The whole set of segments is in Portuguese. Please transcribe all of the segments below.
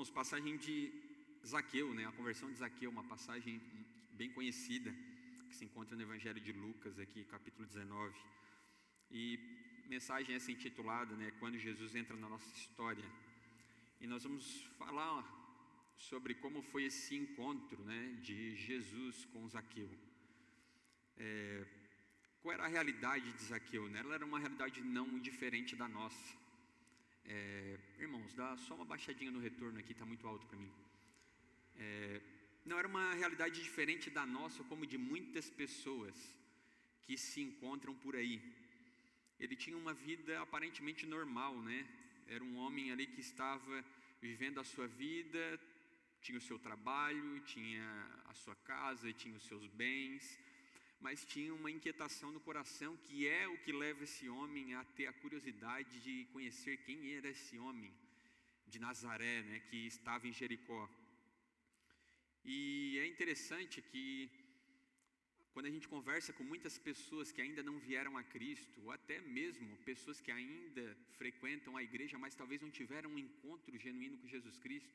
Irmãos, passagem de Zaqueu, né? A conversão de Zaqueu, uma passagem bem conhecida, que se encontra no Evangelho de Lucas, aqui, capítulo 19. E mensagem essa intitulada, né? Quando Jesus entra na nossa história. E nós vamos falar sobre como foi esse encontro, né, de Jesus com Zaqueu. Qual era a realidade de Zaqueu, né? Ela era uma realidade não diferente da nossa. Irmãos, dá só uma baixadinha no retorno aqui, está muito alto para mim. Não era uma realidade diferente da nossa, como de muitas pessoas que se encontram por aí. Ele tinha uma vida aparentemente normal, né? Era um homem ali que estava vivendo a sua vida, tinha o seu trabalho, tinha a sua casa, tinha os seus bens, mas tinha uma inquietação no coração, que é o que leva esse homem a ter a curiosidade de conhecer quem era esse homem de Nazaré, né, que estava em Jericó. E é interessante que quando a gente conversa com muitas pessoas que ainda não vieram a Cristo, ou até mesmo pessoas que ainda frequentam a igreja, mas talvez não tiveram um encontro genuíno com Jesus Cristo,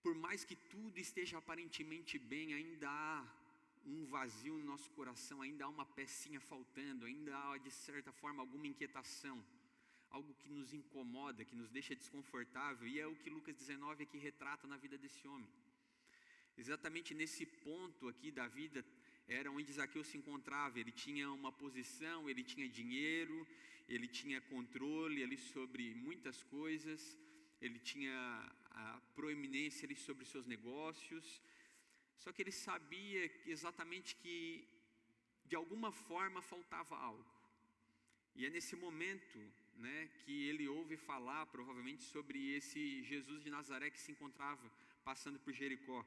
por mais que tudo esteja aparentemente bem, ainda há um vazio no nosso coração, ainda há uma pecinha faltando, ainda há de certa forma alguma inquietação, algo que nos incomoda, que nos deixa desconfortável, e é o que Lucas 19 aqui retrata na vida desse homem. Exatamente nesse ponto aqui da vida era onde Zaqueu se encontrava. Ele tinha uma posição, ele tinha dinheiro, ele tinha controle ali sobre muitas coisas, ele tinha a proeminência ali sobre seus negócios, só que ele sabia exatamente que de alguma forma faltava algo. E é nesse momento, né, que ele ouve falar provavelmente sobre esse Jesus de Nazaré que se encontrava passando por Jericó.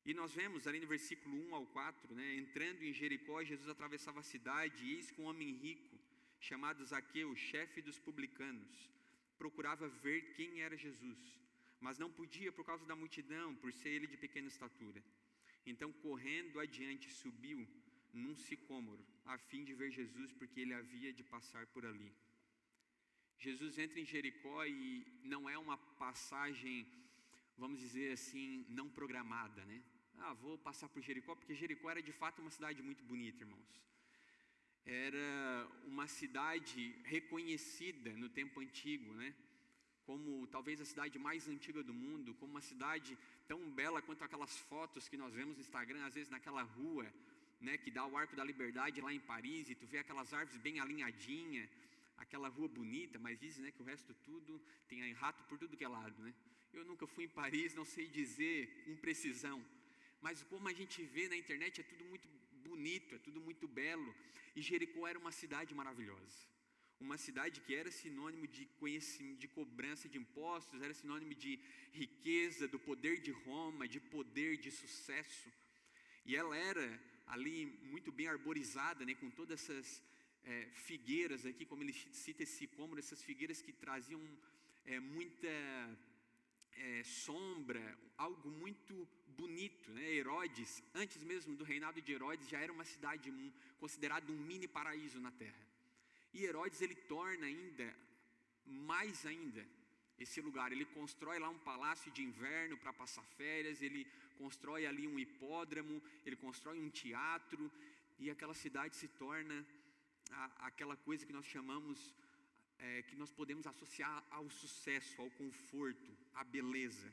E nós vemos ali no versículo 1 ao 4, né, entrando em Jericó, Jesus atravessava a cidade, e eis que um homem rico, chamado Zaqueu, chefe dos publicanos, procurava ver quem era Jesus, mas não podia por causa da multidão, por ser ele de pequena estatura. Então, correndo adiante, subiu num sicômoro, a fim de ver Jesus, porque ele havia de passar por ali. Jesus entra em Jericó e não é uma passagem, vamos dizer assim, não programada, né? Vou passar por Jericó, porque Jericó era de fato uma cidade muito bonita, irmãos. Era uma cidade reconhecida no tempo antigo, né? Como talvez a cidade mais antiga do mundo, como uma cidade tão bela quanto aquelas fotos que nós vemos no Instagram, às vezes naquela rua, né, que dá o Arco da Liberdade lá em Paris, e tu vê aquelas árvores bem alinhadinhas, aquela rua bonita, mas dizem, né, que o resto tudo tem rato por tudo que é lado, né? Eu nunca fui em Paris, não sei dizer com precisão, mas como a gente vê na internet, é tudo muito bonito, é tudo muito belo. E Jericó era uma cidade maravilhosa, uma cidade que era sinônimo de conhecimento, de cobrança de impostos, era sinônimo de riqueza, do poder de Roma, de poder, de sucesso. E ela era ali muito bem arborizada, né, com todas essas figueiras aqui, como ele cita esse sicômoro, essas figueiras que traziam muita sombra, algo muito bonito, né? Herodes, antes mesmo do reinado de Herodes, já era uma cidade considerada um mini paraíso na terra. E Herodes, ele torna mais ainda esse lugar. Ele constrói lá um palácio de inverno para passar férias, ele constrói ali um hipódromo, ele constrói um teatro, e aquela cidade se torna aquela coisa que nós chamamos, que nós podemos associar ao sucesso, ao conforto, à beleza.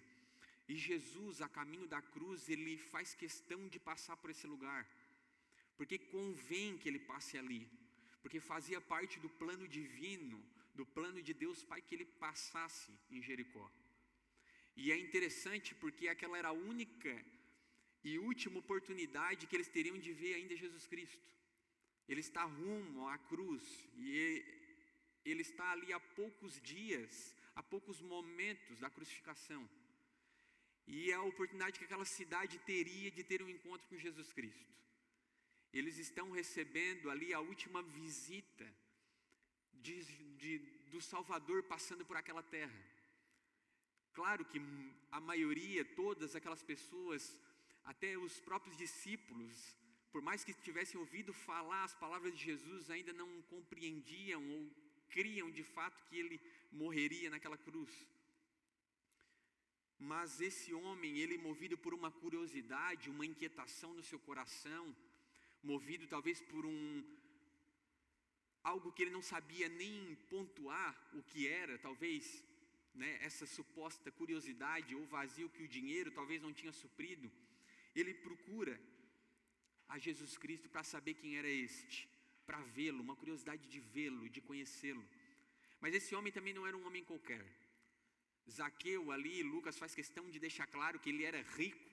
E Jesus, a caminho da cruz, ele faz questão de passar por esse lugar, porque convém que ele passe ali, porque fazia parte do plano divino, do plano de Deus Pai, que ele passasse em Jericó. E é interessante porque aquela era a única e última oportunidade que eles teriam de ver ainda Jesus Cristo. Ele está rumo à cruz, e ele está ali há poucos dias, há poucos momentos da crucificação. E é a oportunidade que aquela cidade teria de ter um encontro com Jesus Cristo. Eles estão recebendo ali a última visita do Salvador passando por aquela terra. Claro que a maioria, todas aquelas pessoas, até os próprios discípulos, por mais que tivessem ouvido falar as palavras de Jesus, ainda não compreendiam ou criam de fato que ele morreria naquela cruz. Mas esse homem, ele movido por uma curiosidade, uma inquietação no seu coração, movido talvez por algo que ele não sabia nem pontuar o que era, talvez, né, essa suposta curiosidade ou vazio que o dinheiro talvez não tinha suprido, ele procura a Jesus Cristo para saber quem era este, para vê-lo, uma curiosidade de vê-lo, de conhecê-lo. Mas esse homem também não era um homem qualquer. Zaqueu ali, Lucas faz questão de deixar claro que ele era rico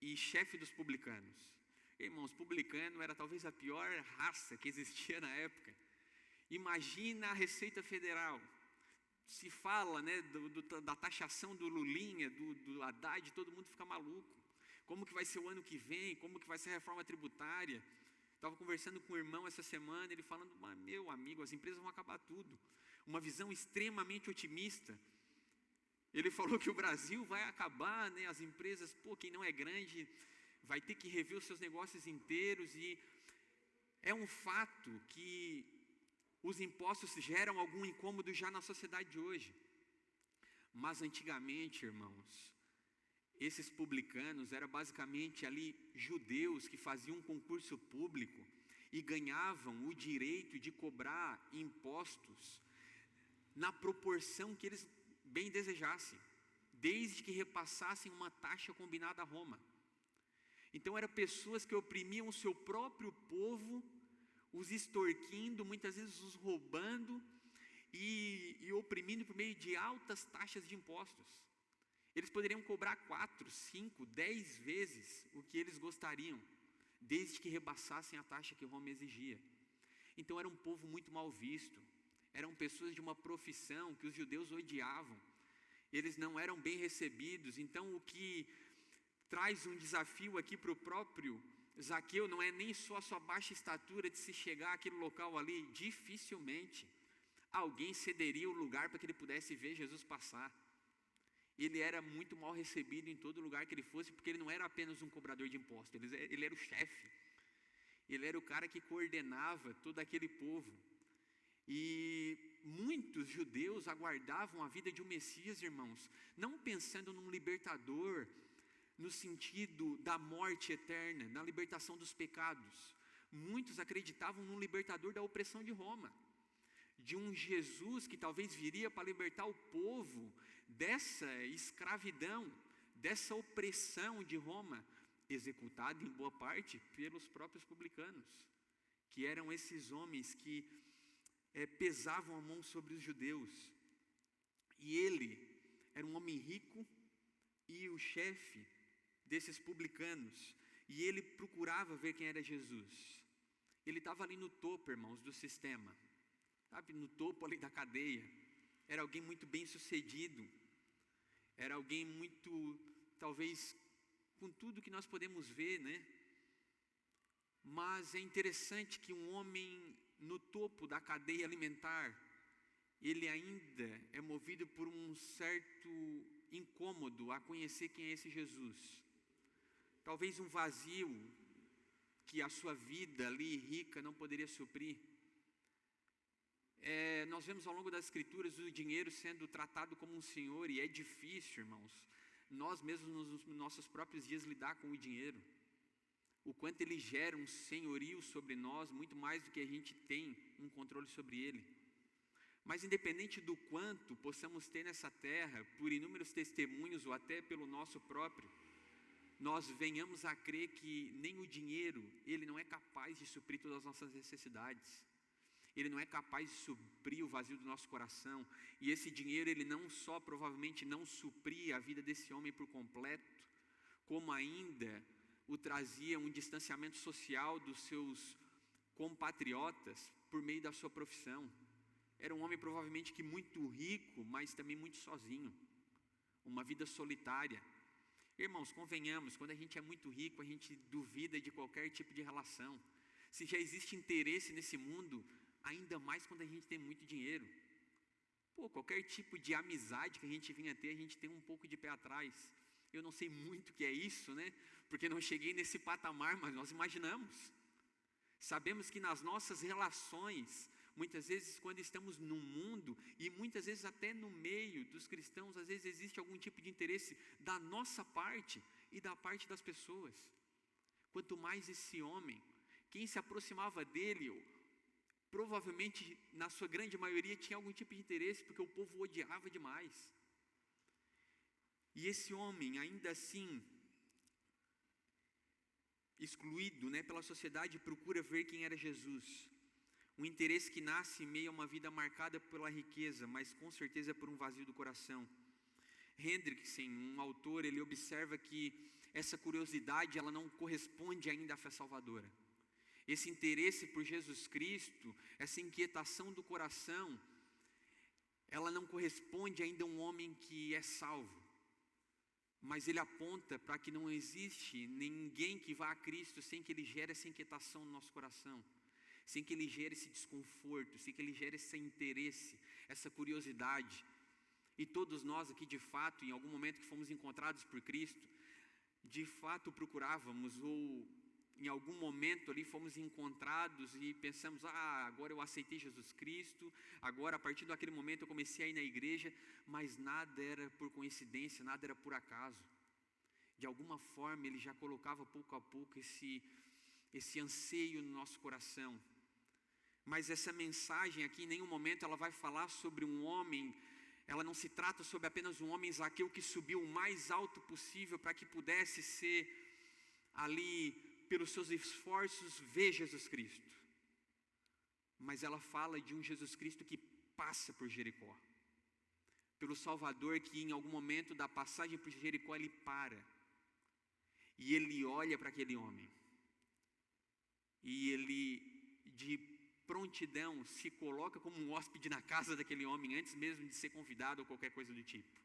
e chefe dos publicanos. Irmãos, publicano era talvez a pior raça que existia na época. Imagina a Receita Federal. Se fala, né, da taxação do Lulinha, do Haddad, todo mundo fica maluco. Como que vai ser o ano que vem? Como que vai ser a reforma tributária? Estava conversando com o irmão essa semana, ele falando, meu amigo, as empresas vão acabar tudo. Uma visão extremamente otimista. Ele falou que o Brasil vai acabar, né, as empresas, quem não é grande vai ter que rever os seus negócios inteiros. E é um fato que os impostos geram algum incômodo já na sociedade de hoje. Mas antigamente, irmãos, esses publicanos eram basicamente ali judeus que faziam um concurso público e ganhavam o direito de cobrar impostos na proporção que eles bem desejassem, desde que repassassem uma taxa combinada a Roma. Então eram pessoas que oprimiam o seu próprio povo, os extorquindo, muitas vezes os roubando e oprimindo por meio de altas taxas de impostos. Eles poderiam cobrar 4, 5, 10 vezes o que eles gostariam, desde que repassassem a taxa que Roma exigia. Então era um povo muito mal visto. Eram pessoas de uma profissão que os judeus odiavam. Eles não eram bem recebidos. Então o que traz um desafio aqui para o próprio Zaqueu não é nem só a sua baixa estatura de se chegar àquele local ali. Dificilmente alguém cederia o lugar para que ele pudesse ver Jesus passar. Ele era muito mal recebido em todo lugar que ele fosse, porque ele não era apenas um cobrador de impostos, ele era o chefe. Ele era o cara que coordenava todo aquele povo. E muitos judeus aguardavam a vida de um Messias, irmãos, não pensando num libertador, no sentido da morte eterna, na libertação dos pecados. Muitos acreditavam num libertador da opressão de Roma, de um Jesus que talvez viria para libertar o povo dessa escravidão, dessa opressão de Roma, executada em boa parte pelos próprios publicanos, que eram esses homens que pesavam a mão sobre os judeus. E ele era um homem rico e o chefe desses publicanos, e ele procurava ver quem era Jesus. Ele estava ali no topo, irmãos, do sistema, sabe, no topo ali da cadeia. Era alguém muito bem sucedido, era alguém muito, talvez, com tudo que nós podemos ver, né? Mas é interessante que um homem no topo da cadeia alimentar, ele ainda é movido por um certo incômodo a conhecer quem é esse Jesus. Talvez um vazio que a sua vida ali rica não poderia suprir. Nós vemos ao longo das escrituras o dinheiro sendo tratado como um senhor, e é difícil, irmãos, nós mesmos nos nossos próprios dias lidar com o dinheiro. O quanto ele gera um senhorio sobre nós, muito mais do que a gente tem um controle sobre ele. Mas independente do quanto possamos ter nessa terra, por inúmeros testemunhos ou até pelo nosso próprio, nós venhamos a crer que nem o dinheiro, ele não é capaz de suprir todas as nossas necessidades. Ele não é capaz de suprir o vazio do nosso coração. E esse dinheiro, ele não só provavelmente não supria a vida desse homem por completo, como ainda o trazia um distanciamento social dos seus compatriotas por meio da sua profissão. Era um homem provavelmente que muito rico, mas também muito sozinho. Uma vida solitária. Irmãos, convenhamos, quando a gente é muito rico, a gente duvida de qualquer tipo de relação. Se já existe interesse nesse mundo, ainda mais quando a gente tem muito dinheiro. Qualquer tipo de amizade que a gente venha ter, a gente tem um pouco de pé atrás. Eu não sei muito o que é isso, né? Porque não cheguei nesse patamar, mas nós imaginamos. Sabemos que nas nossas relações, muitas vezes quando estamos no mundo, e muitas vezes até no meio dos cristãos, às vezes existe algum tipo de interesse da nossa parte e da parte das pessoas. Quanto mais esse homem, quem se aproximava dele, provavelmente na sua grande maioria tinha algum tipo de interesse, porque o povo o odiava demais. E esse homem, ainda assim, excluído, pela sociedade, procura ver quem era Jesus. Um interesse que nasce em meio a uma vida marcada pela riqueza, mas com certeza por um vazio do coração. Hendrickson, um autor, ele observa que essa curiosidade, ela não corresponde ainda à fé salvadora. Esse interesse por Jesus Cristo, essa inquietação do coração, ela não corresponde ainda a um homem que é salvo. Mas ele aponta para que não existe ninguém que vá a Cristo sem que ele gere essa inquietação no nosso coração, sem que ele gere esse desconforto, sem que ele gere esse interesse, essa curiosidade. E todos nós aqui, de fato, em algum momento que fomos encontrados por Cristo, de fato procurávamos, ou em algum momento ali fomos encontrados e pensamos, agora eu aceitei Jesus Cristo, agora a partir daquele momento eu comecei a ir na igreja, mas nada era por coincidência, nada era por acaso. De alguma forma ele já colocava pouco a pouco esse anseio no nosso coração. Mas essa mensagem aqui em nenhum momento ela vai falar sobre um homem, ela não se trata sobre apenas um homem Zaqueu que subiu o mais alto possível para que pudesse ser ali, pelos seus esforços, ver Jesus Cristo. Mas ela fala de um Jesus Cristo que passa por Jericó. Pelo Salvador que em algum momento da passagem por Jericó ele para. E ele olha para aquele homem. E ele, de prontidão, se coloca como um hóspede na casa daquele homem, antes mesmo de ser convidado ou qualquer coisa do tipo.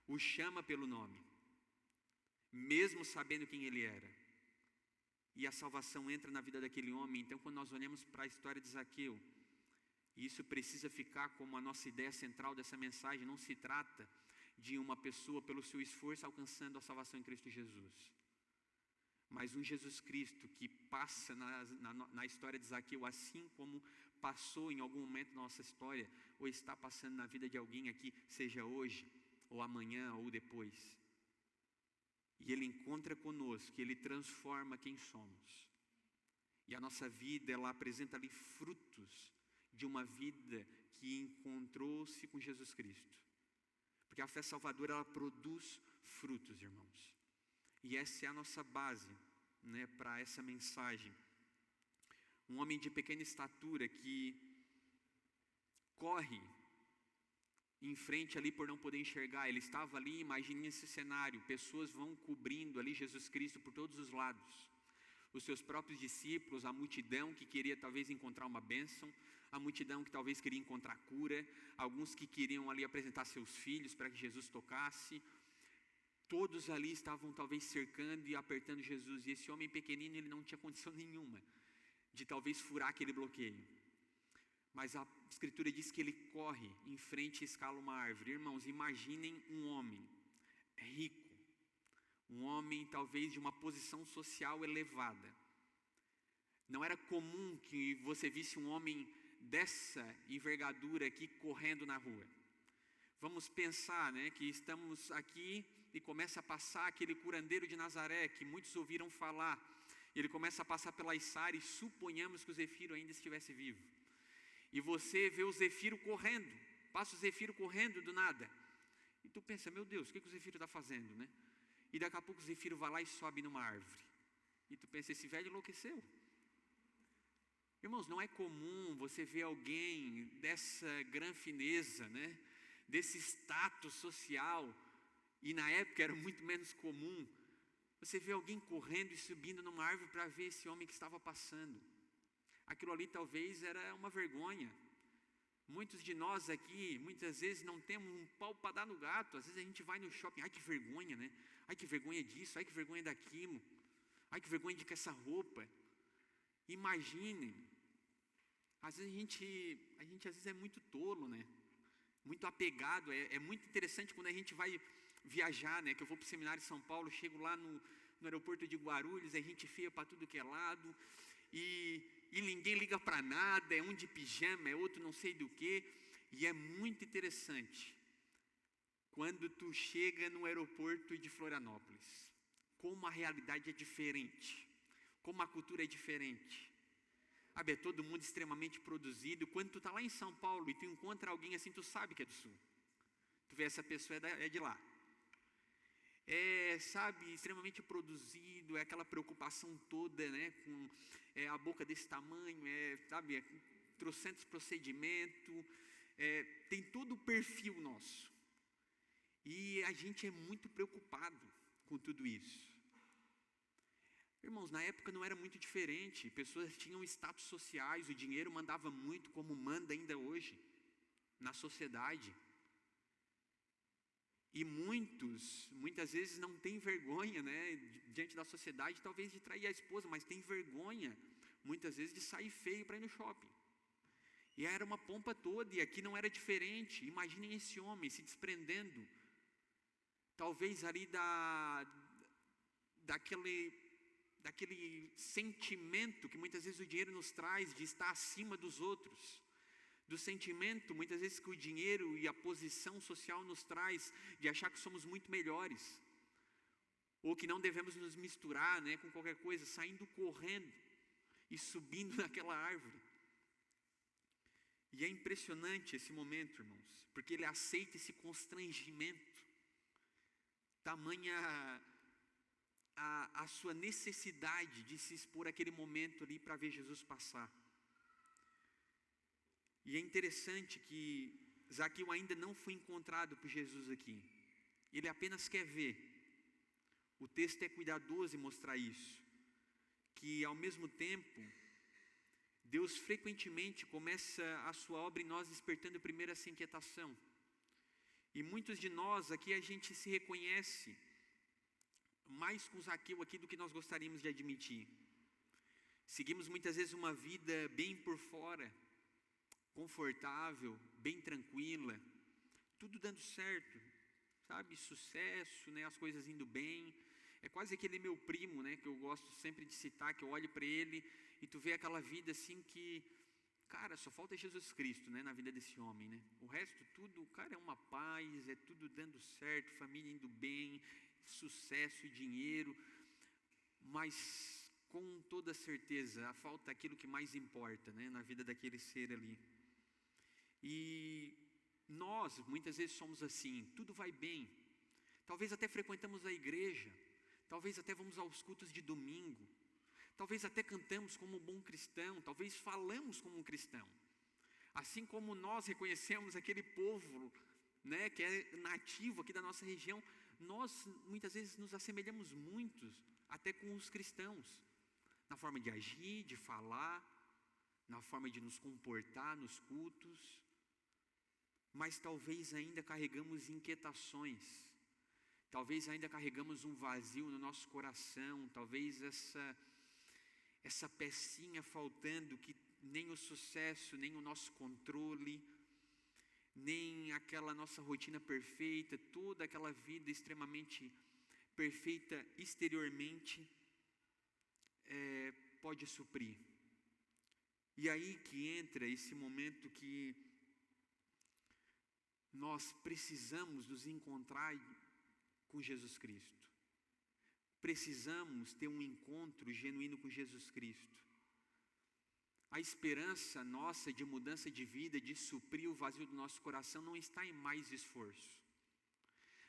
O chama pelo nome, mesmo sabendo quem ele era. E a salvação entra na vida daquele homem. Então, quando nós olhamos para a história de Zaqueu, e isso precisa ficar como a nossa ideia central dessa mensagem, não se trata de uma pessoa pelo seu esforço alcançando a salvação em Cristo Jesus, mas um Jesus Cristo que passa na história de Zaqueu, assim como passou em algum momento da nossa história, ou está passando na vida de alguém aqui, seja hoje, ou amanhã, ou depois. E ele encontra conosco, ele transforma quem somos. E a nossa vida, ela apresenta ali frutos de uma vida que encontrou-se com Jesus Cristo. Porque a fé salvadora, ela produz frutos, irmãos. E essa é a nossa base, para essa mensagem. Um homem de pequena estatura que corre em frente ali por não poder enxergar. Ele estava ali, imagine esse cenário, pessoas vão cobrindo ali Jesus Cristo por todos os lados. Os seus próprios discípulos, a multidão que queria talvez encontrar uma bênção, a multidão que talvez queria encontrar cura, alguns que queriam ali apresentar seus filhos para que Jesus tocasse. Todos ali estavam talvez cercando e apertando Jesus, e esse homem pequenino, ele não tinha condição nenhuma de talvez furar aquele bloqueio. Mas a Escritura diz que ele corre em frente e escala uma árvore. Irmãos, imaginem um homem rico, um homem talvez de uma posição social elevada. Não era comum que você visse um homem dessa envergadura aqui correndo na rua. Vamos pensar, que estamos aqui e começa a passar aquele curandeiro de Nazaré, que muitos ouviram falar. Ele começa a passar pela Içara e suponhamos que o Zefiro ainda estivesse vivo. E você vê o Zefiro correndo, passa o Zefiro correndo do nada. E tu pensa, meu Deus, o que o Zefiro está fazendo, E daqui a pouco o Zefiro vai lá e sobe numa árvore. E tu pensa, esse velho enlouqueceu. Irmãos, não é comum você ver alguém dessa granfineza, desse status social, e na época era muito menos comum, você vê alguém correndo e subindo numa árvore para ver esse homem que estava passando. Aquilo ali talvez era uma vergonha. Muitos de nós aqui, muitas vezes não temos um pau para dar no gato. Às vezes a gente vai no shopping, ai que vergonha, Ai que vergonha disso, ai que vergonha daquilo. Ai que vergonha de que essa roupa. Imaginem, às vezes a gente às vezes é muito tolo, muito apegado. É muito interessante quando a gente vai viajar, que eu vou para o seminário de São Paulo, chego lá no aeroporto de Guarulhos, a gente feia para tudo que é lado, e e ninguém liga para nada, é um de pijama, é outro não sei do que. E é muito interessante quando tu chega no aeroporto de Florianópolis, como a realidade é diferente, como a cultura é diferente. É todo mundo extremamente produzido. Quando tu está lá em São Paulo e tu encontra alguém assim, tu sabe que é do Sul. Tu vê, essa pessoa é de lá. Sabe, extremamente produzido, é aquela preocupação toda, né, com a boca desse tamanho, sabe, trocentos procedimentos, tem todo o perfil nosso. E a gente é muito preocupado com tudo isso. Irmãos, na época não era muito diferente, pessoas tinham status sociais, o dinheiro mandava muito, como manda ainda hoje, na sociedade. E muitas vezes não têm vergonha, né, diante da sociedade, talvez de trair a esposa, mas tem vergonha, muitas vezes, de sair feio para ir no shopping. E era uma pompa toda, e aqui não era diferente. Imaginem esse homem se desprendendo, talvez ali daquele sentimento que muitas vezes o dinheiro nos traz, de estar acima dos outros, do sentimento, muitas vezes, que o dinheiro e a posição social nos traz, de achar que somos muito melhores, ou que não devemos nos misturar, né, com qualquer coisa, saindo correndo e subindo naquela árvore. E é impressionante esse momento, irmãos, porque ele aceita esse constrangimento, tamanha a sua necessidade de se expor àquele momento ali para ver Jesus passar. E é interessante que Zaqueu ainda não foi encontrado por Jesus aqui. Ele apenas quer ver. O texto é cuidadoso em mostrar isso. Que ao mesmo tempo, Deus frequentemente começa a sua obra em nós, despertando primeiro essa inquietação. E muitos de nós aqui, a gente se reconhece mais com Zaqueu aqui do que nós gostaríamos de admitir. Seguimos muitas vezes uma vida bem por fora, confortável, bem tranquila, tudo dando certo, sabe, sucesso, né, as coisas indo bem. É quase aquele meu primo, né, que eu gosto sempre de citar, que eu olho para ele e tu vê aquela vida assim que, cara, só falta Jesus Cristo, né, na vida desse homem, né? O resto tudo, cara, é uma paz, é tudo dando certo, família indo bem, sucesso e dinheiro, mas com toda certeza falta aquilo que mais importa, né, na vida daquele ser ali. E nós muitas vezes somos assim, tudo vai bem, talvez até frequentamos a igreja, talvez até vamos aos cultos de domingo, talvez até cantamos como um bom cristão, talvez falamos como um cristão, assim como nós reconhecemos aquele povo, né, que é nativo aqui da nossa região. Nós muitas vezes nos assemelhamos muito até com os cristãos, na forma de agir, de falar, na forma de nos comportar nos cultos, mas talvez ainda carregamos inquietações, talvez ainda carregamos um vazio no nosso coração, talvez essa pecinha faltando, que nem o sucesso, nem o nosso controle, nem aquela nossa rotina perfeita, toda aquela vida extremamente perfeita exteriormente, pode suprir. E aí que entra esse momento que nós precisamos nos encontrar com Jesus Cristo. Precisamos ter um encontro genuíno com Jesus Cristo. A esperança nossa de mudança de vida, de suprir o vazio do nosso coração, não está em mais esforço.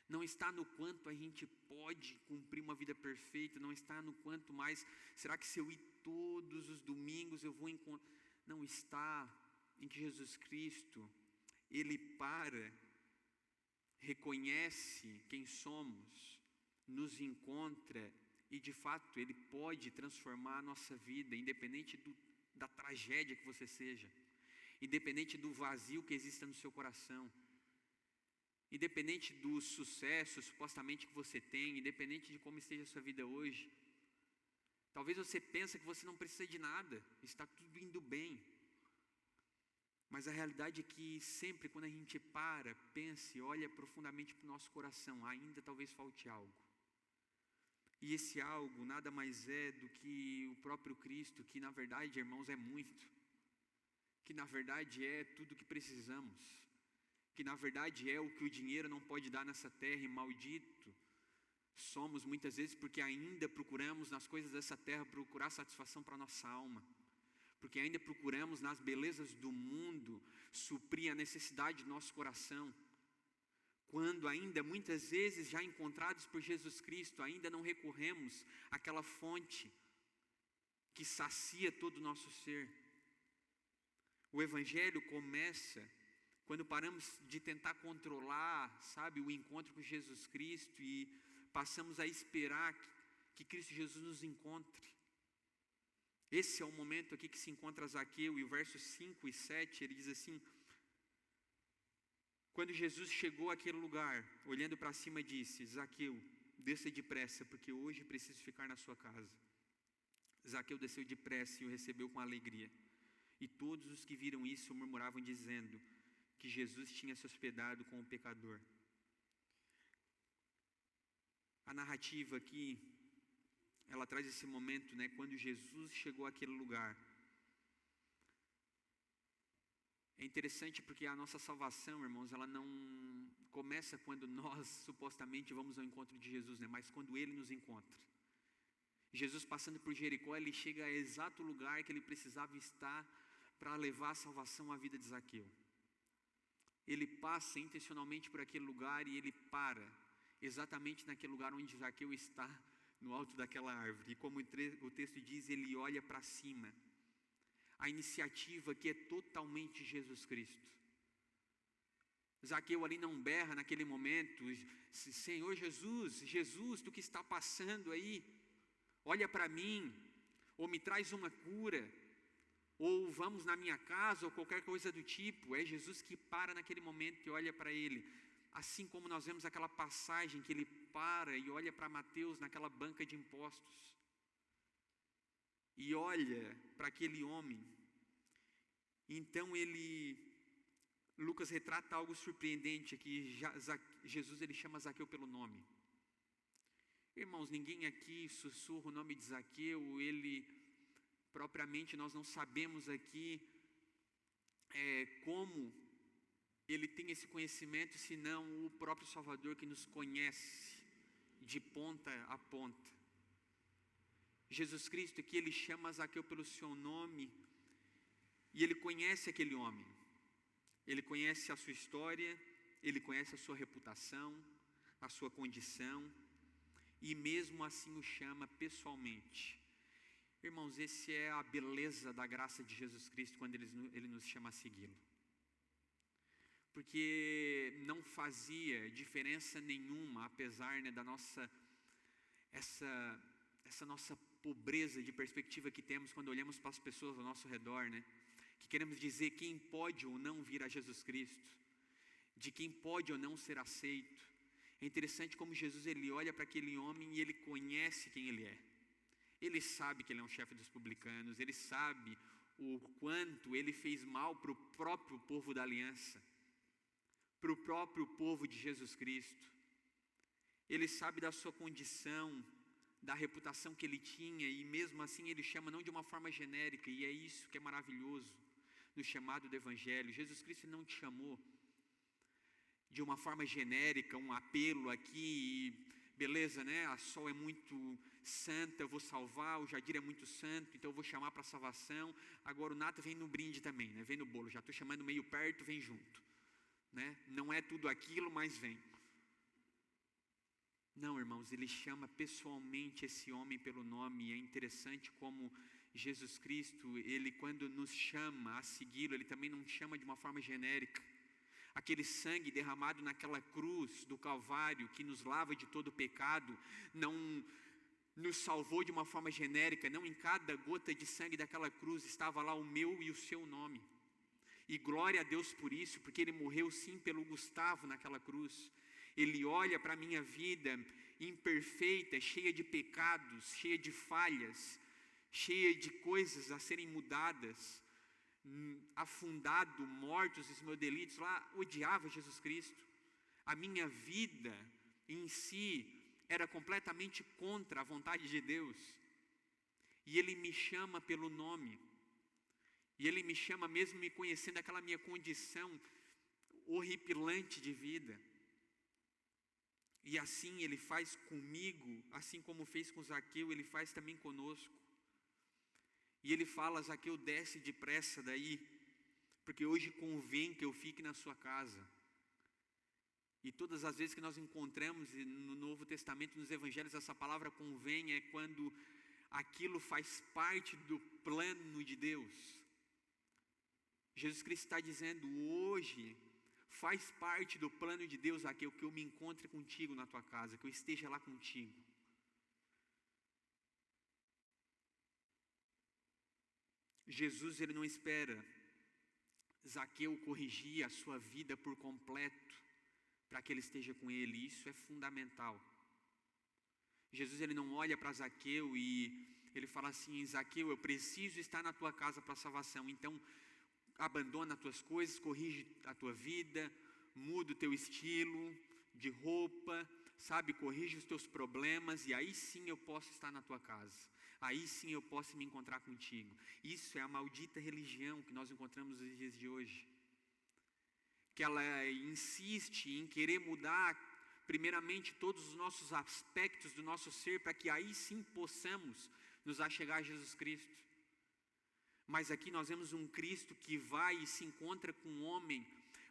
Não está no quanto a gente pode cumprir uma vida perfeita, não está no quanto mais, será que se eu ir todos os domingos eu vou encontrar? Não, está em que Jesus Cristo, Ele reconhece quem somos, nos encontra e de fato Ele pode transformar a nossa vida, independente da tragédia que você seja, independente do vazio que exista no seu coração, independente do sucesso supostamente que você tem, independente de como esteja a sua vida hoje. Talvez você pense que você não precisa de nada, está tudo indo bem, mas a realidade é que sempre quando a gente pensa e olha profundamente para o nosso coração, ainda talvez falte algo. E esse algo nada mais é do que o próprio Cristo, que na verdade, irmãos, é muito, que na verdade é tudo que precisamos, que na verdade é o que o dinheiro não pode dar nessa terra, e maldito somos muitas vezes porque ainda procuramos nas coisas dessa terra procurar satisfação para a nossa alma, porque ainda procuramos nas belezas do mundo suprir a necessidade do nosso coração, quando ainda muitas vezes já encontrados por Jesus Cristo, ainda não recorremos àquela fonte que sacia todo o nosso ser. O Evangelho começa quando paramos de tentar controlar, sabe, o encontro com Jesus Cristo e passamos a esperar que Cristo Jesus nos encontre. Esse é o momento aqui que se encontra Zaqueu, e o versos 5 e 7, ele diz assim: quando Jesus chegou àquele lugar, olhando para cima, disse: Zaqueu, desça depressa, porque hoje preciso ficar na sua casa. Zaqueu desceu depressa e o recebeu com alegria. E todos os que viram isso murmuravam, dizendo que Jesus tinha se hospedado com o pecador. A narrativa aqui, ela traz esse momento, né, quando Jesus chegou àquele lugar. É interessante porque a nossa salvação, irmãos, ela não começa quando nós supostamente vamos ao encontro de Jesus, né, mas quando Ele nos encontra. Jesus, passando por Jericó, ele chega ao exato lugar que ele precisava estar para levar a salvação à vida de Zaqueu. Ele passa intencionalmente por aquele lugar e ele para exatamente naquele lugar onde Zaqueu está, no alto daquela árvore. E como o texto diz, ele olha para cima. A iniciativa que é totalmente Jesus Cristo. Zaqueu ali não berra naquele momento: Senhor Jesus, Jesus, tu que está passando aí, olha para mim, ou me traz uma cura, ou vamos na minha casa, ou qualquer coisa do tipo. É Jesus que para naquele momento e olha para ele. Assim como nós vemos aquela passagem que ele para e olha para Mateus naquela banca de impostos. E olha para aquele homem. Então Lucas retrata algo surpreendente aqui. Jesus, ele chama Zaqueu pelo nome. Irmãos, ninguém aqui sussurra o nome de Zaqueu. Ele, propriamente, nós não sabemos aqui como ele tem esse conhecimento, senão o próprio Salvador, que nos conhece de ponta a ponta. Jesus Cristo aqui, ele chama Zaqueu pelo seu nome, e ele conhece aquele homem. Ele conhece a sua história, ele conhece a sua reputação, a sua condição, e mesmo assim o chama pessoalmente. Irmãos, esse é a beleza da graça de Jesus Cristo quando ele nos chama a segui-lo. Porque não fazia diferença nenhuma, apesar, né, da nossa essa nossa pobreza de perspectiva que temos quando olhamos para as pessoas ao nosso redor, né? Que queremos dizer quem pode ou não vir a Jesus Cristo, de quem pode ou não ser aceito. É interessante como Jesus, ele olha para aquele homem e ele conhece quem ele é. Ele sabe que ele é um chefe dos publicanos, ele sabe o quanto ele fez mal para o próprio povo da aliança, para o próprio povo de Jesus Cristo. Ele sabe da sua condição, da reputação que ele tinha, e mesmo assim ele chama não de uma forma genérica, e é isso que é maravilhoso no chamado do Evangelho. Jesus Cristo não te chamou de uma forma genérica, um apelo aqui, beleza, né? A Sol é muito santa, eu vou salvar, o Jadir é muito santo, então eu vou chamar para a salvação. Agora o Nata vem no brinde também, né? Vem no bolo, já estou chamando meio perto, vem junto, né? Não é tudo aquilo, mas vem. Não, irmãos, ele chama pessoalmente esse homem pelo nome. E é interessante como Jesus Cristo, ele quando nos chama a segui-lo, ele também não chama de uma forma genérica. Aquele sangue derramado naquela cruz do Calvário, que nos lava de todo pecado, não nos salvou de uma forma genérica. Não, em cada gota de sangue daquela cruz estava lá o meu e o seu nome. E glória a Deus por isso, porque ele morreu sim pelo Gustavo naquela cruz. Ele olha para a minha vida imperfeita, cheia de pecados, cheia de falhas, cheia de coisas a serem mudadas, afundado, mortos os meus delitos. Lá odiava Jesus Cristo. A minha vida em si era completamente contra a vontade de Deus. E Ele me chama pelo nome. E Ele me chama mesmo me conhecendo aquela minha condição horripilante de vida. E assim Ele faz comigo, assim como fez com Zaqueu, Ele faz também conosco. E Ele fala: Zaqueu, desce depressa daí, porque hoje convém que eu fique na sua casa. E todas as vezes que nós encontramos no Novo Testamento, nos Evangelhos, essa palavra convém é quando aquilo faz parte do plano de Deus. Jesus Cristo está dizendo: hoje faz parte do plano de Deus, Zaqueu, que eu me encontre contigo na tua casa, que eu esteja lá contigo. Jesus, Ele não espera Zaqueu corrigir a sua vida por completo para que ele esteja com ele. Isso é fundamental. Jesus, Ele não olha para Zaqueu e Ele fala assim: Zaqueu, eu preciso estar na tua casa para a salvação, então abandona as tuas coisas, corrige a tua vida, muda o teu estilo de roupa, sabe, corrige os teus problemas, e aí sim eu posso estar na tua casa, aí sim eu posso me encontrar contigo. Isso é a maldita religião que nós encontramos nos dias de hoje, que ela insiste em querer mudar primeiramente todos os nossos aspectos do nosso ser, para que aí sim possamos nos achegar a Jesus Cristo. Mas aqui nós vemos um Cristo que vai e se encontra com um homem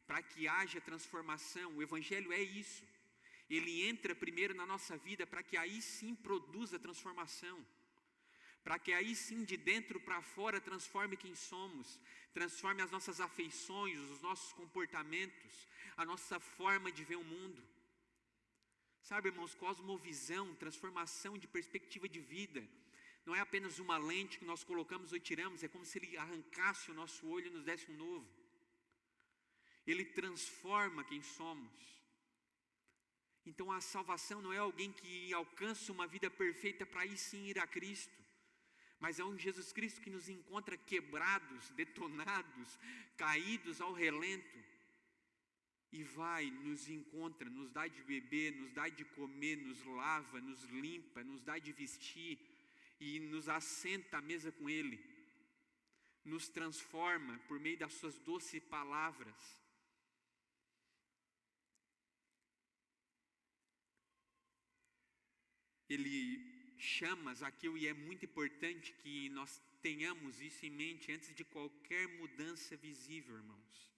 para que haja transformação. O Evangelho é isso. Ele entra primeiro na nossa vida para que aí sim produza transformação. Para que aí sim de dentro para fora transforme quem somos. Transforme as nossas afeições, os nossos comportamentos, a nossa forma de ver o mundo. Sabe, irmãos, cosmovisão, transformação de perspectiva de vida. Não é apenas uma lente que nós colocamos ou tiramos, é como se Ele arrancasse o nosso olho e nos desse um novo. Ele transforma quem somos. Então a salvação não é alguém que alcança uma vida perfeita para aí sim ir a Cristo, mas é um Jesus Cristo que nos encontra quebrados, detonados, caídos ao relento, e vai, nos encontra, nos dá de beber, nos dá de comer, nos lava, nos limpa, nos dá de vestir, e nos assenta à mesa com Ele, nos transforma por meio das suas doces palavras. Ele chama Zaqueu, e é muito importante que nós tenhamos isso em mente antes de qualquer mudança visível, irmãos.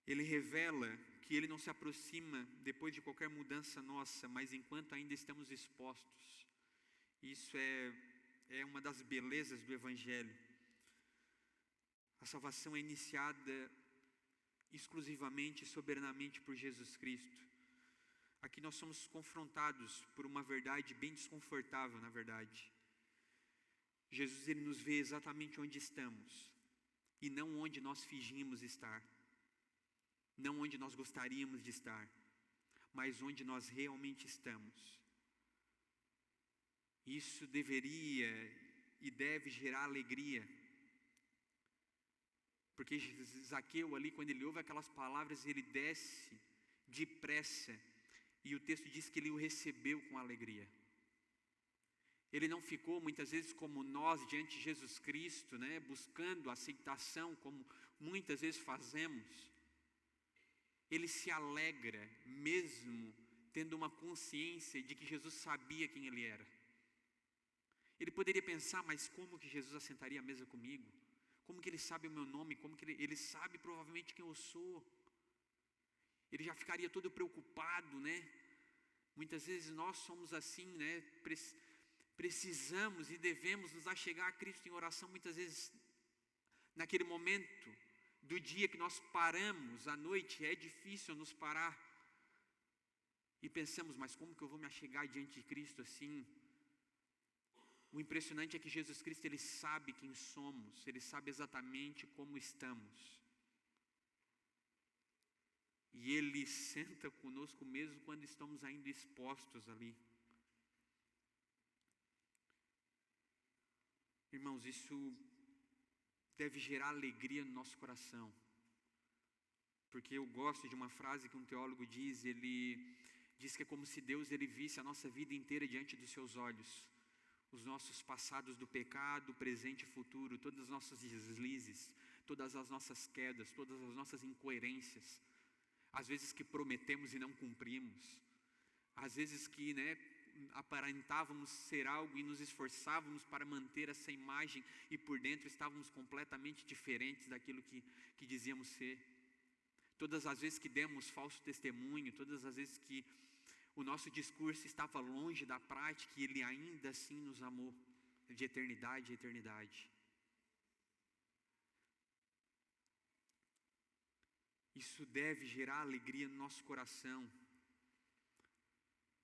Ele revela que Ele não se aproxima depois de qualquer mudança nossa, mas enquanto ainda estamos expostos. Isso é uma das belezas do Evangelho. A salvação é iniciada exclusivamente e soberanamente por Jesus Cristo. Aqui nós somos confrontados por uma verdade bem desconfortável, na verdade. Jesus, Ele nos vê exatamente onde estamos, e não onde nós fingimos estar. Não onde nós gostaríamos de estar, mas onde nós realmente estamos. Isso deveria e deve gerar alegria, porque Zaqueu ali, quando ele ouve aquelas palavras, ele desce depressa, e o texto diz que ele o recebeu com alegria. Ele não ficou muitas vezes como nós diante de Jesus Cristo, né, buscando aceitação, como muitas vezes fazemos. Ele se alegra, mesmo tendo uma consciência de que Jesus sabia quem Ele era. Ele poderia pensar: mas como que Jesus assentaria à mesa comigo? Como que Ele sabe o meu nome? Como que Ele sabe provavelmente quem eu sou? Ele já ficaria todo preocupado, né? Muitas vezes nós somos assim, né? Precisamos e devemos nos achegar a Cristo em oração, muitas vezes naquele momento do dia que nós paramos à noite, é difícil nos parar e pensamos: mas como que eu vou me achegar diante de Cristo assim? O impressionante é que Jesus Cristo, Ele sabe quem somos, Ele sabe exatamente como estamos, e Ele senta conosco mesmo quando estamos ainda expostos ali. Irmãos, isso deve gerar alegria no nosso coração. porque eu gosto de uma frase que um teólogo diz. Ele diz que é como se Deus ele visse a nossa vida inteira diante dos seus olhos, os nossos passados do pecado, presente e futuro, todas as nossas deslizes, todas as nossas quedas, todas as nossas incoerências, às vezes que prometemos e não cumprimos, às vezes que aparentávamos ser algo e nos esforçávamos para manter essa imagem e por dentro estávamos completamente diferentes daquilo que dizíamos ser. Todas as vezes que demos falso testemunho, todas as vezes que o nosso discurso estava longe da prática, e Ele ainda assim nos amou de eternidade a eternidade. Isso deve gerar alegria no nosso coração.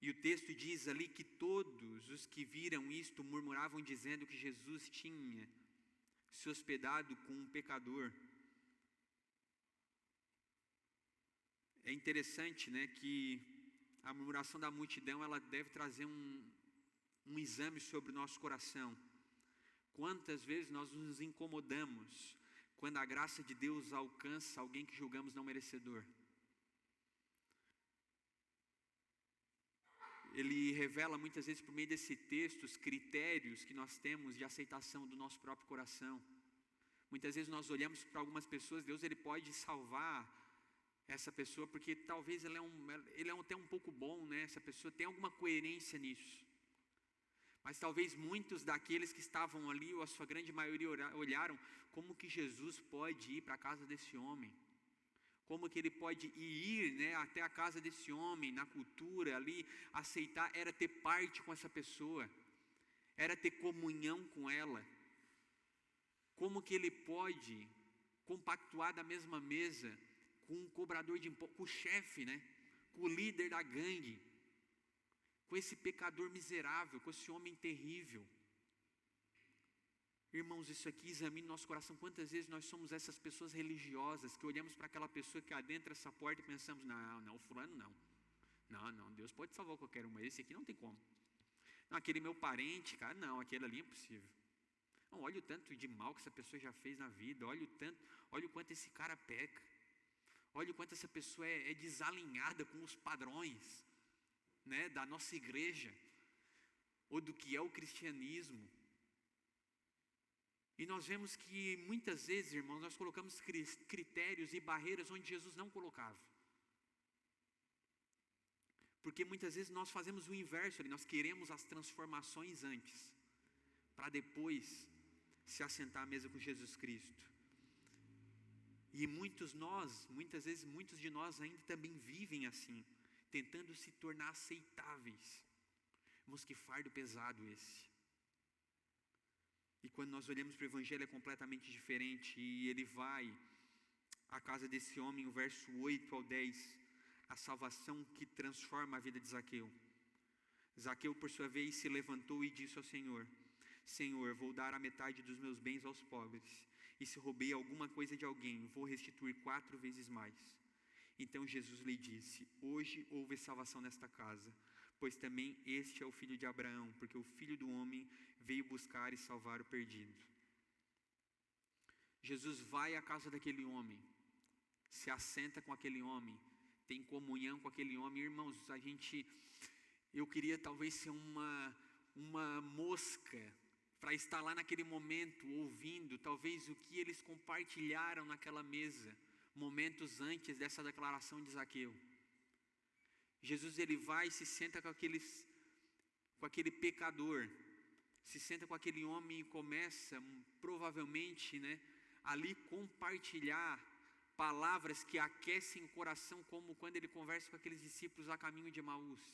E o texto diz ali que todos os que viram isto murmuravam dizendo que Jesus tinha se hospedado com um pecador. É interessante, que a murmuração da multidão, ela deve trazer um exame sobre o nosso coração. Quantas vezes nós nos incomodamos quando a graça de Deus alcança alguém que julgamos não merecedor? Ele revela muitas vezes por meio desse texto os critérios que nós temos de aceitação do nosso próprio coração. Muitas vezes nós olhamos para algumas pessoas, Deus ele pode salvar essa pessoa porque talvez ele é até um pouco bom, essa pessoa tem alguma coerência nisso. Mas talvez muitos daqueles que estavam ali, ou a sua grande maioria, olharam: como que Jesus pode ir para a casa desse homem? Como que ele pode ir até a casa desse homem, na cultura ali, aceitar, era ter parte com essa pessoa, era ter comunhão com ela. Como que ele pode compactuar da mesma mesa com um cobrador de impostos, com o chefe, com o líder da gangue, com esse pecador miserável, com esse homem terrível? Irmãos, isso aqui examine nosso coração. Quantas vezes nós somos essas pessoas religiosas que olhamos para aquela pessoa que adentra essa porta e pensamos: não, fulano não. Não, Deus pode salvar qualquer um, mas esse aqui não tem como. Não, aquele meu parente, cara, não, aquele ali é impossível. Não, olha o tanto de mal que essa pessoa já fez na vida, olha o quanto esse cara peca. Olha o quanto essa pessoa é desalinhada com os padrões, da nossa igreja, ou do que é o cristianismo. E nós vemos que muitas vezes, irmãos, nós colocamos critérios e barreiras onde Jesus não colocava. Porque muitas vezes nós fazemos o inverso ali, nós queremos as transformações antes, para depois se assentar à mesa com Jesus Cristo. E muitas vezes muitos de nós ainda também vivem assim, tentando se tornar aceitáveis. Irmãos, que fardo pesado esse. E quando nós olhamos para o Evangelho é completamente diferente. E ele vai à casa desse homem, o verso 8 ao 10, a salvação que transforma a vida de Zaqueu. Zaqueu, por sua vez, se levantou e disse ao Senhor: Senhor, vou dar a metade dos meus bens aos pobres, e se roubei alguma coisa de alguém, vou restituir 4 vezes mais. Então Jesus lhe disse: hoje houve salvação nesta casa, pois também este é o filho de Abraão, porque o Filho do Homem veio buscar e salvar o perdido. Jesus vai à casa daquele homem, se assenta com aquele homem, tem comunhão com aquele homem. Irmãos, eu queria talvez ser uma mosca para estar lá naquele momento, ouvindo talvez o que eles compartilharam naquela mesa, momentos antes dessa declaração de Zaqueu. Jesus ele vai e se senta com aquele pecador, se senta com aquele homem e começa, provavelmente, ali compartilhar palavras que aquecem o coração, como quando ele conversa com aqueles discípulos a caminho de Emaús.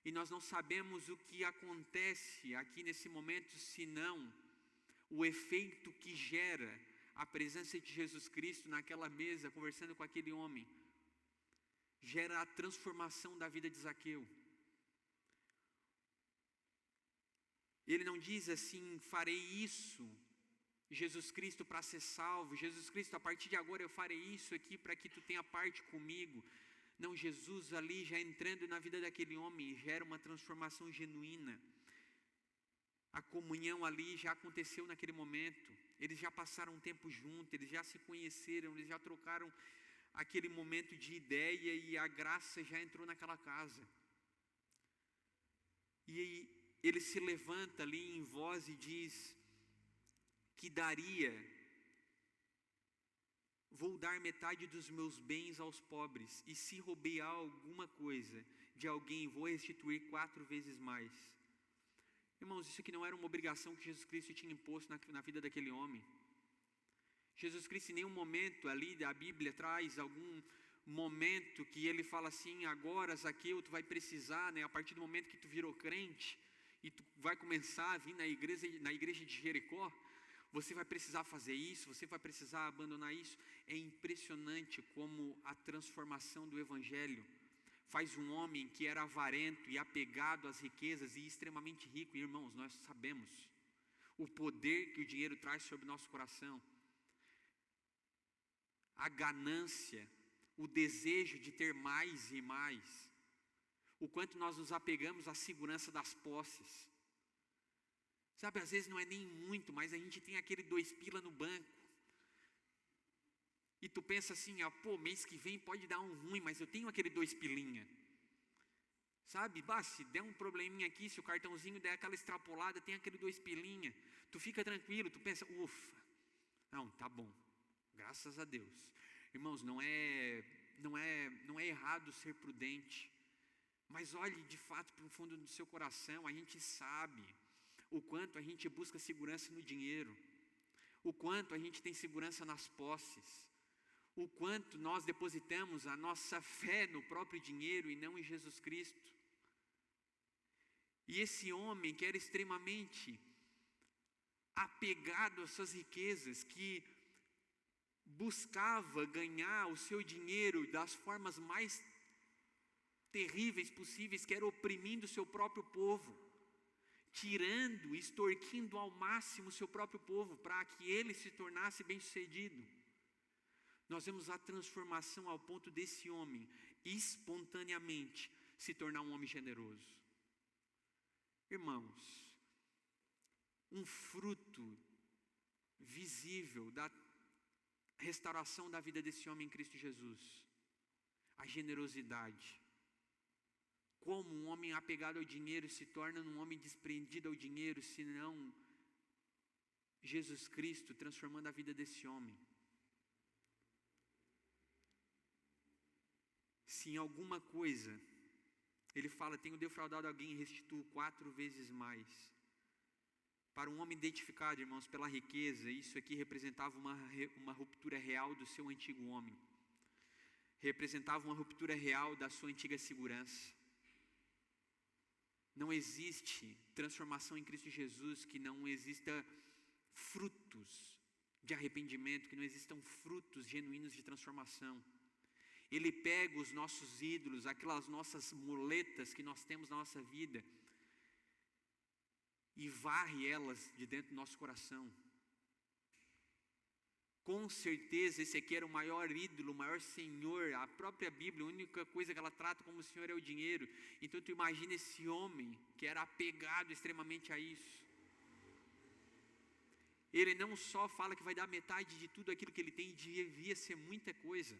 E nós não sabemos o que acontece aqui nesse momento, senão o efeito que gera a presença de Jesus Cristo naquela mesa, conversando com aquele homem. Gera a transformação da vida de Zaqueu. Ele não diz assim: farei isso, Jesus Cristo, para ser salvo. Jesus Cristo, a partir de agora eu farei isso aqui para que tu tenha parte comigo. Não, Jesus ali já entrando na vida daquele homem gera uma transformação genuína. A comunhão ali já aconteceu naquele momento. eles já passaram um tempo juntos, eles já se conheceram, eles já trocaram aquele momento de ideia e a graça já entrou naquela casa. E ele se levanta ali em voz e diz que vou dar metade dos meus bens aos pobres, e se roubei alguma coisa de alguém, vou restituir 4 vezes mais. Irmãos, isso aqui não era uma obrigação que Jesus Cristo tinha imposto na vida daquele homem. Jesus Cristo em nenhum momento ali da Bíblia traz algum momento que ele fala assim: agora Zaqueu, tu vai precisar, né, a partir do momento que tu virou crente e tu vai começar a vir na igreja de Jericó, você vai precisar fazer isso, você vai precisar abandonar isso. É impressionante como a transformação do Evangelho faz um homem que era avarento e apegado às riquezas e extremamente rico. E, irmãos, nós sabemos o poder que o dinheiro traz sobre o nosso coração. A ganância, o desejo de ter mais e mais, o quanto nós nos apegamos à segurança das posses. Sabe, às vezes não é nem muito, mas a gente tem aquele 2 pila no banco. E tu pensa assim: mês que vem pode dar um ruim, mas eu tenho aquele 2 pilinha. Sabe, se der um probleminha aqui, se o cartãozinho der aquela extrapolada, tem aquele 2 pilinha. Tu fica tranquilo, tu pensa: ufa, não, tá bom, graças a Deus. Irmãos, não é errado ser prudente, mas olhe de fato para o fundo do seu coração. A gente sabe o quanto a gente busca segurança no dinheiro, o quanto a gente tem segurança nas posses, o quanto nós depositamos a nossa fé no próprio dinheiro e não em Jesus Cristo. E esse homem que era extremamente apegado às suas riquezas, que buscava ganhar o seu dinheiro das formas mais terríveis possíveis, que era oprimindo o seu próprio povo, tirando, extorquindo ao máximo o seu próprio povo, para que ele se tornasse bem-sucedido. Nós vemos a transformação ao ponto desse homem, espontaneamente, se tornar um homem generoso. Irmãos, um fruto visível da restauração da vida desse homem em Cristo Jesus, a generosidade. Como um homem apegado ao dinheiro se torna um homem desprendido ao dinheiro, senão Jesus Cristo transformando a vida desse homem. Se em alguma coisa ele fala: tenho defraudado alguém e restituo 4 vezes mais. Para um homem identificado, irmãos, pela riqueza, isso aqui representava uma ruptura real do seu antigo homem. Representava uma ruptura real da sua antiga segurança. Não existe transformação em Cristo Jesus que não exista frutos de arrependimento, que não existam frutos genuínos de transformação. Ele pega os nossos ídolos, aquelas nossas muletas que nós temos na nossa vida, e varre elas de dentro do nosso coração. Com certeza esse aqui era o maior ídolo, o maior senhor. A própria Bíblia, a única coisa que ela trata como senhor é o dinheiro. Então tu imagina esse homem que era apegado extremamente a isso. Ele não só fala que vai dar metade de tudo aquilo que ele tem, devia ser muita coisa,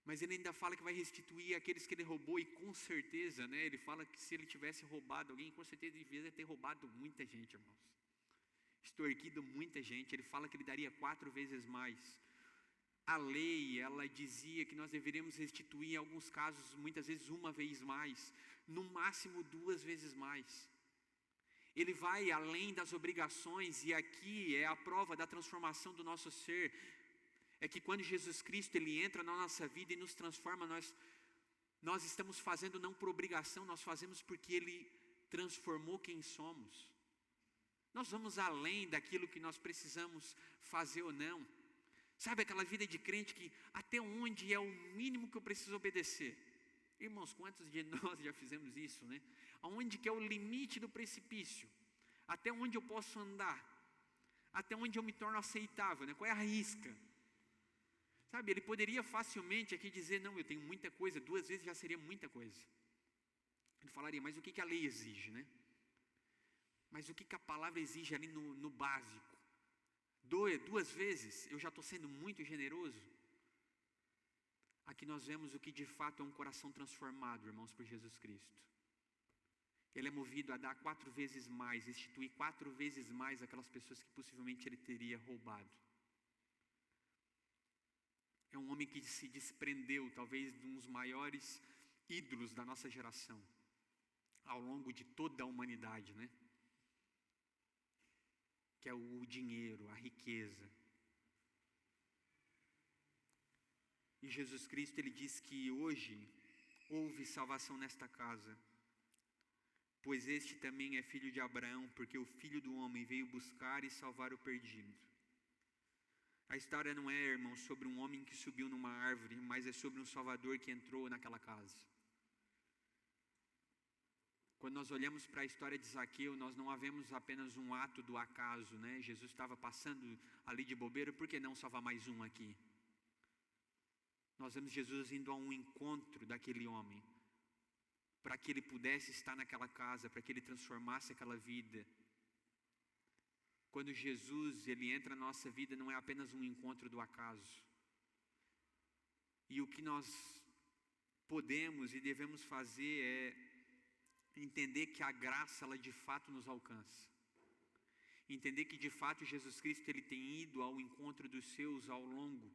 mas ele ainda fala que vai restituir aqueles que ele roubou. E com certeza, né, ele fala que se ele tivesse roubado alguém, com certeza ele devia ter roubado muita gente, irmãos, extorquido muita gente. Ele fala que ele daria 4 vezes mais. A lei, ela dizia que nós deveríamos restituir, em alguns casos, muitas vezes 1 vez mais, no máximo 2 vezes mais. Ele vai além das obrigações, e aqui é a prova da transformação do nosso ser. É que quando Jesus Cristo ele entra na nossa vida e nos transforma, nós estamos fazendo não por obrigação, nós fazemos porque Ele transformou quem somos. Nós vamos além daquilo que nós precisamos fazer ou não. Sabe aquela vida de crente que até onde é o mínimo que eu preciso obedecer? Irmãos, quantos de nós já fizemos isso, né? Aonde que é o limite do precipício? Até onde eu posso andar? Até onde eu me torno aceitável, né? Qual é a risca? Sabe, ele poderia facilmente aqui dizer: não, eu tenho muita coisa, 2 vezes já seria muita coisa. Ele falaria: mas o que a lei exige, né? Mas o que a palavra exige ali no básico? Duas vezes, eu já estou sendo muito generoso? Aqui nós vemos o que de fato é um coração transformado, irmãos, por Jesus Cristo. Ele é movido a dar 4 vezes mais, restituir 4 vezes mais aquelas pessoas que possivelmente ele teria roubado. É um homem que se desprendeu, talvez, de um dos maiores ídolos da nossa geração, ao longo de toda a humanidade, né? Que é o dinheiro, a riqueza. E Jesus Cristo, ele diz que hoje houve salvação nesta casa, pois este também é filho de Abraão, porque o Filho do Homem veio buscar e salvar o perdido. A história não é, irmão, sobre um homem que subiu numa árvore, mas é sobre um Salvador que entrou naquela casa. Quando nós olhamos para a história de Zaqueu, nós não vemos apenas um ato do acaso, né? Jesus estava passando ali de bobeira, por que não salvar mais um aqui? Nós vemos Jesus indo a um encontro daquele homem, para que ele pudesse estar naquela casa, para que ele transformasse aquela vida. Quando Jesus, ele entra na nossa vida, não é apenas um encontro do acaso. E o que nós podemos e devemos fazer é entender que a graça, ela de fato nos alcança. Entender que de fato Jesus Cristo, ele tem ido ao encontro dos seus ao longo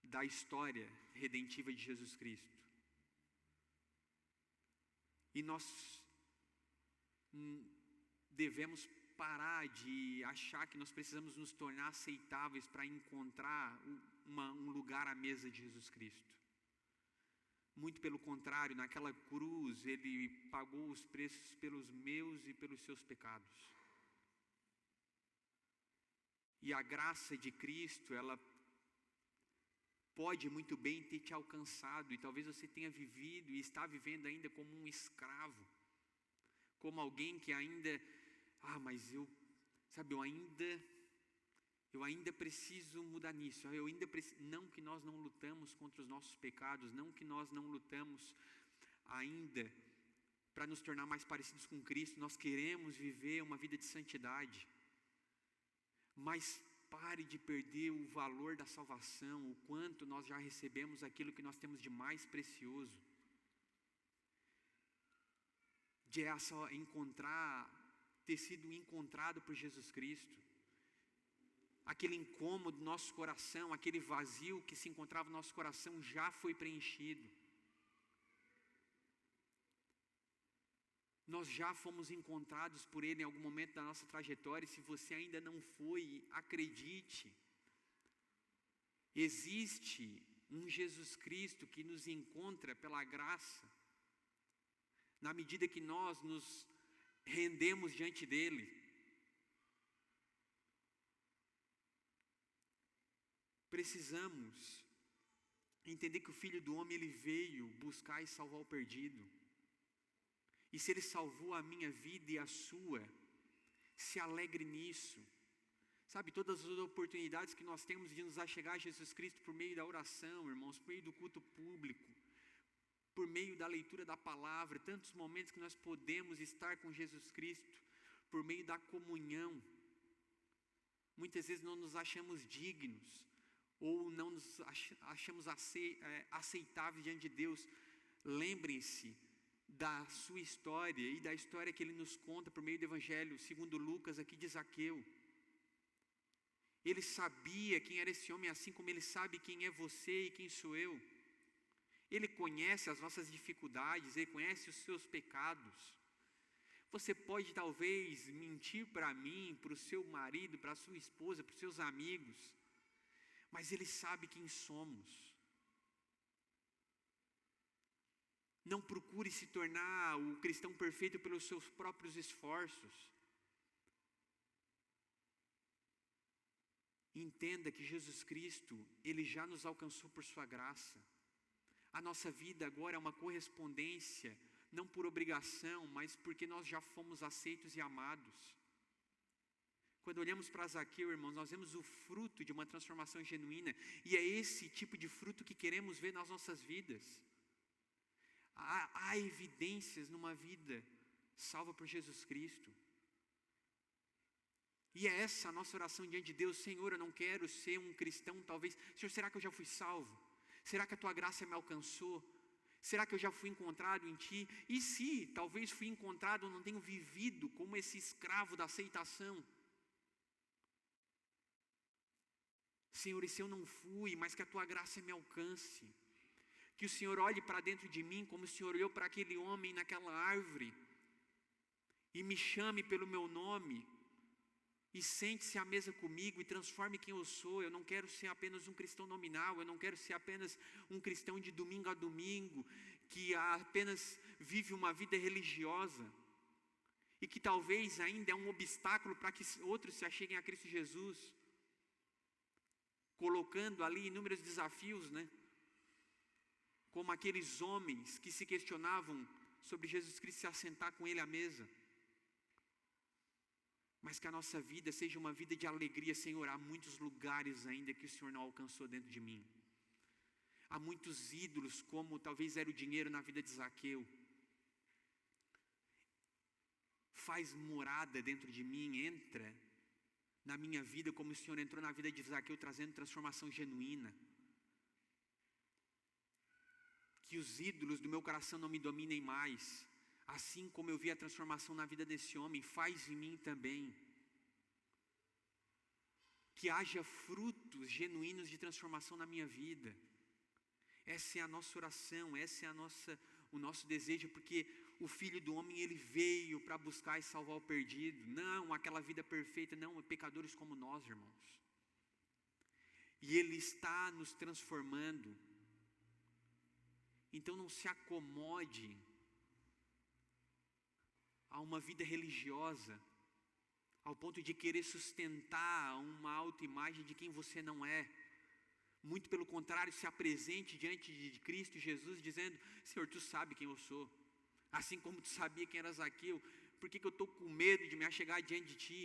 da história redentiva de Jesus Cristo. E nós devemos parar de achar que nós precisamos nos tornar aceitáveis para encontrar um lugar à mesa de Jesus Cristo. Muito pelo contrário, naquela cruz, ele pagou os preços pelos meus e pelos seus pecados. E a graça de Cristo, ela pode muito bem ter te alcançado, e talvez você tenha vivido e está vivendo ainda como um escravo, como alguém que ainda, mas eu ainda preciso mudar nisso, não que nós não lutamos contra os nossos pecados, não que nós não lutamos ainda para nos tornar mais parecidos com Cristo, nós queremos viver uma vida de santidade, mas pare de perder o valor da salvação, o quanto nós já recebemos aquilo que nós temos de mais precioso, de ter sido encontrado por Jesus Cristo. Aquele incômodo do nosso coração, aquele vazio que se encontrava no nosso coração já foi preenchido. Nós já fomos encontrados por Ele em algum momento da nossa trajetória, e se você ainda não foi, acredite. Existe um Jesus Cristo que nos encontra pela graça, na medida que nós nos rendemos diante dEle. Precisamos entender que o Filho do Homem, ele veio buscar e salvar o perdido. E se ele salvou a minha vida e a sua, se alegre nisso. Sabe, todas as oportunidades que nós temos de nos achegar a Jesus Cristo por meio da oração, irmãos, por meio do culto público, por meio da leitura da palavra, tantos momentos que nós podemos estar com Jesus Cristo, por meio da comunhão. Muitas vezes não nos achamos dignos, ou não nos achamos aceitáveis diante de Deus. Lembrem-se da sua história e da história que ele nos conta por meio do Evangelho, segundo Lucas, aqui de Zaqueu. Ele sabia quem era esse homem, assim como ele sabe quem é você e quem sou eu. Ele conhece as nossas dificuldades, ele conhece os seus pecados. Você pode talvez mentir para mim, para o seu marido, para a sua esposa, para os seus amigos, mas ele sabe quem somos. Não procure se tornar o cristão perfeito pelos seus próprios esforços. Entenda que Jesus Cristo, ele já nos alcançou por sua graça. A nossa vida agora é uma correspondência, não por obrigação, mas porque nós já fomos aceitos e amados. Quando olhamos para Zaqueu, irmãos, nós vemos o fruto de uma transformação genuína, e é esse tipo de fruto que queremos ver nas nossas vidas. Há evidências numa vida salva por Jesus Cristo. E é essa a nossa oração diante de Deus: Senhor, eu não quero ser um cristão, talvez, Senhor, será que eu já fui salvo? Será que a Tua graça me alcançou? Será que eu já fui encontrado em Ti? E se talvez fui encontrado, eu não tenho vivido como esse escravo da aceitação? Senhor, e se eu não fui, mas que a Tua graça me alcance? Que o Senhor olhe para dentro de mim como o Senhor olhou para aquele homem naquela árvore e me chame pelo meu nome e sente-se à mesa comigo e transforme quem eu sou. Eu não quero ser apenas um cristão nominal, eu não quero ser apenas um cristão de domingo a domingo, que apenas vive uma vida religiosa e que talvez ainda é um obstáculo para que outros se acheguem a Cristo Jesus, colocando ali inúmeros desafios, né? Como aqueles homens que se questionavam sobre Jesus Cristo se assentar com Ele à mesa. Mas que a nossa vida seja uma vida de alegria, Senhor. Há muitos lugares ainda que o Senhor não alcançou dentro de mim. Há muitos ídolos, como talvez era o dinheiro na vida de Zaqueu. Faz morada dentro de mim, entra na minha vida como o Senhor entrou na vida de Zaqueu, trazendo transformação genuína. Que os ídolos do meu coração não me dominem mais. Assim como eu vi a transformação na vida desse homem, faz em mim também. Que haja frutos genuínos de transformação na minha vida. Essa é a nossa oração, essa é o nosso desejo, porque o Filho do Homem, Ele veio para buscar e salvar o perdido. Não aquela vida perfeita, não, pecadores como nós, irmãos. E Ele está nos transformando. Então não se acomode a uma vida religiosa, ao ponto de querer sustentar uma autoimagem de quem você não é. Muito pelo contrário, se apresente diante de Cristo Jesus, dizendo: Senhor, Tu sabe quem eu sou. Assim como Tu sabia quem era Zaqueu, por que eu estou com medo de me achegar diante de Ti?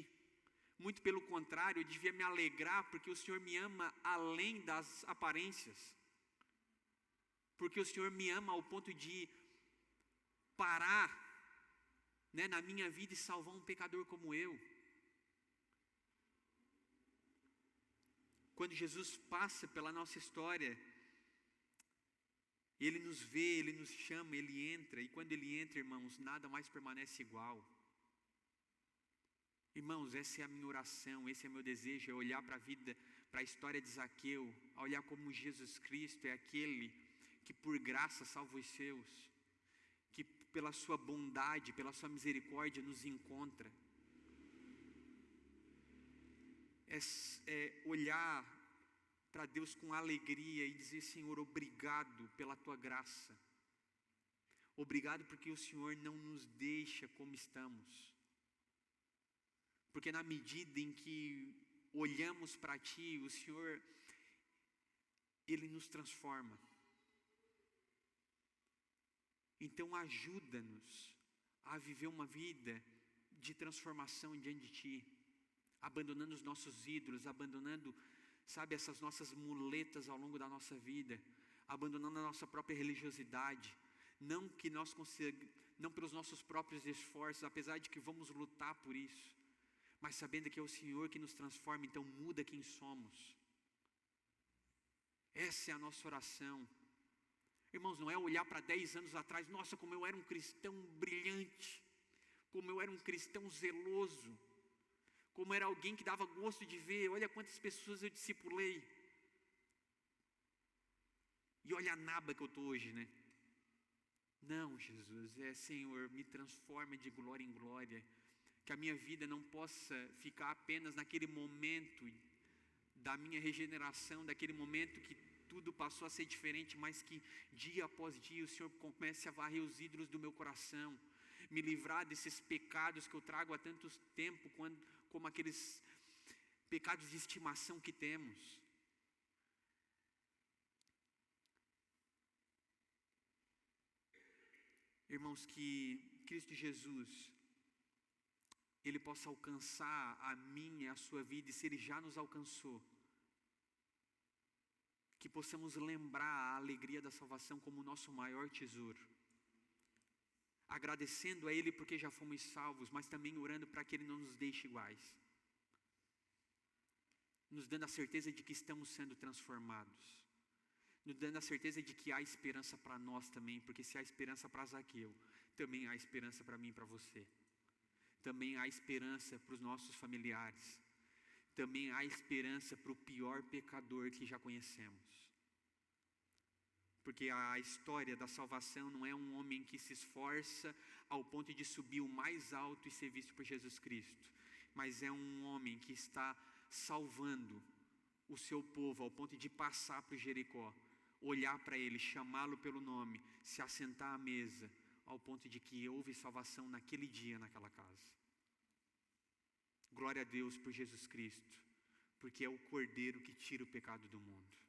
Muito pelo contrário, eu devia me alegrar, porque o Senhor me ama além das aparências. Porque o Senhor me ama ao ponto de parar, né, na minha vida e salvar um pecador como eu. Quando Jesus passa pela nossa história, Ele nos vê, Ele nos chama, Ele entra. E quando Ele entra, irmãos, nada mais permanece igual. Irmãos, essa é a minha oração, esse é meu desejo, é olhar para a vida, para a história de Zaqueu, olhar como Jesus Cristo é aquele que por graça salva os seus, que pela sua bondade, pela sua misericórdia nos encontra. É olhar para Deus com alegria e dizer: Senhor, obrigado pela Tua graça. Obrigado porque o Senhor não nos deixa como estamos. Porque na medida em que olhamos para Ti, o Senhor, Ele nos transforma. Então ajuda-nos a viver uma vida de transformação diante de Ti, abandonando os nossos ídolos, abandonando, sabe, essas nossas muletas ao longo da nossa vida, abandonando a nossa própria religiosidade, não que nós não pelos nossos próprios esforços, apesar de que vamos lutar por isso, mas sabendo que é o Senhor que nos transforma. Então muda quem somos. Essa é a nossa oração. Irmãos, não é olhar para 10 anos atrás: nossa, como eu era um cristão brilhante, como eu era um cristão zeloso, como era alguém que dava gosto de ver, olha quantas pessoas eu discipulei. E olha a naba que eu estou hoje, né? Não, Jesus, Senhor, me transforma de glória em glória, que a minha vida não possa ficar apenas naquele momento da minha regeneração, daquele momento que tudo passou a ser diferente, mas que dia após dia o Senhor comece a varrer os ídolos do meu coração, me livrar desses pecados que eu trago há tanto tempo, como aqueles pecados de estimação que temos. Irmãos, que Cristo Jesus, Ele possa alcançar a minha e a sua vida, e se Ele já nos alcançou, que possamos lembrar a alegria da salvação como o nosso maior tesouro. agradecendo a Ele porque já fomos salvos, mas também orando para que Ele não nos deixe iguais, nos dando a certeza de que estamos sendo transformados, nos dando a certeza de que há esperança para nós também, porque se há esperança para Zaqueu, também há esperança para mim e para você, também há esperança para os nossos familiares, também há esperança para o pior pecador que já conhecemos. Porque a história da salvação não é um homem que se esforça ao ponto de subir o mais alto e ser visto por Jesus Cristo, mas é um homem que está salvando o seu povo ao ponto de passar por Jericó, olhar para ele, chamá-lo pelo nome, se assentar à mesa, ao ponto de que houve salvação naquele dia, naquela casa. Glória a Deus por Jesus Cristo, porque é o Cordeiro que tira o pecado do mundo.